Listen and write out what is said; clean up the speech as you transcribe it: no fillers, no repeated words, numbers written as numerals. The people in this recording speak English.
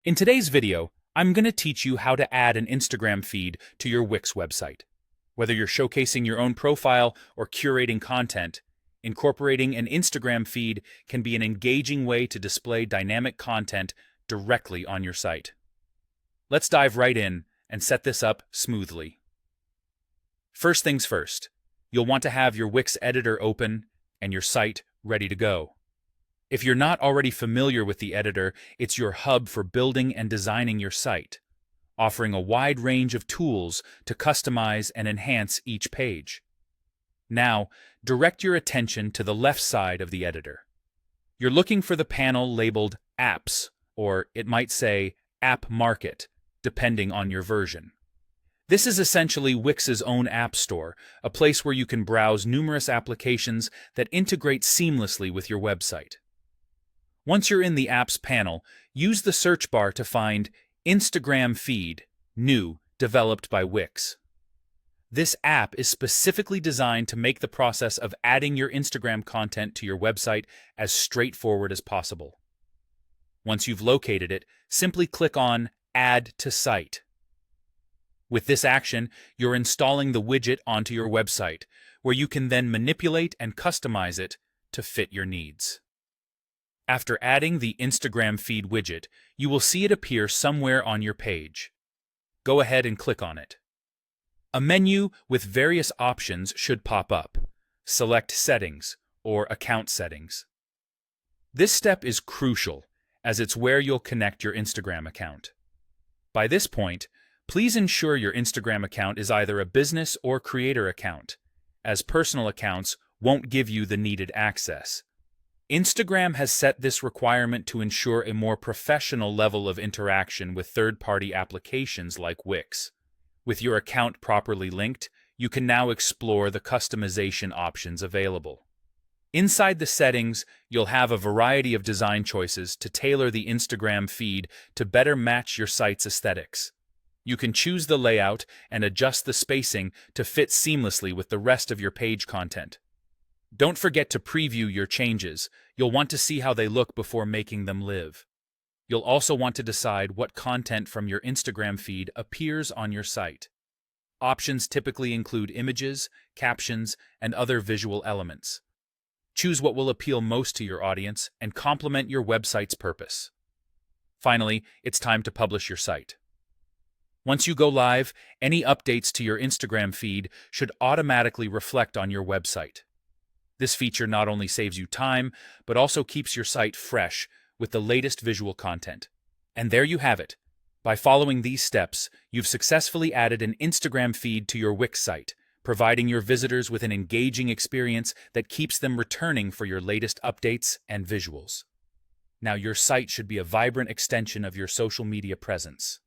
In today's video, I'm going to teach you how to add an Instagram feed to your Wix website. Whether you're showcasing your own profile or curating content, incorporating an Instagram feed can be an engaging way to display dynamic content directly on your site. Let's dive right in and set this up smoothly. First things first, you'll want to have your Wix editor open and your site ready to go. If you're not already familiar with the editor, it's your hub for building and designing your site, offering a wide range of tools to customize and enhance each page. Now, direct your attention to the left side of the editor. You're looking for the panel labeled Apps, or it might say App Market, depending on your version. This is essentially Wix's own app store, a place where you can browse numerous applications that integrate seamlessly with your website. Once you're in the Apps panel, use the search bar to find Instagram Feed, New, developed by Wix. This app is specifically designed to make the process of adding your Instagram content to your website as straightforward as possible. Once you've located it, simply click on Add to Site. With this action, you're installing the widget onto your website, where you can then manipulate and customize it to fit your needs. After adding the Instagram Feed widget, you will see it appear somewhere on your page. Go ahead and click on it. A menu with various options should pop up. Select Settings or Account Settings. This step is crucial, as it's where you'll connect your Instagram account. By this point, please ensure your Instagram account is either a business or creator account, as personal accounts won't give you the needed access. Instagram has set this requirement to ensure a more professional level of interaction with third-party applications like Wix. With your account properly linked, you can now explore the customization options available. Inside the settings, you'll have a variety of design choices to tailor the Instagram feed to better match your site's aesthetics. You can choose the layout and adjust the spacing to fit seamlessly with the rest of your page content. Don't forget to preview your changes. You'll want to see how they look before making them live. You'll also want to decide what content from your Instagram feed appears on your site. Options typically include images, captions, and other visual elements. Choose what will appeal most to your audience and complement your website's purpose. Finally, it's time to publish your site. Once you go live, any updates to your Instagram feed should automatically reflect on your website. This feature not only saves you time, but also keeps your site fresh with the latest visual content. And there you have it. By following these steps, you've successfully added an Instagram feed to your Wix site, providing your visitors with an engaging experience that keeps them returning for your latest updates and visuals. Now your site should be a vibrant extension of your social media presence.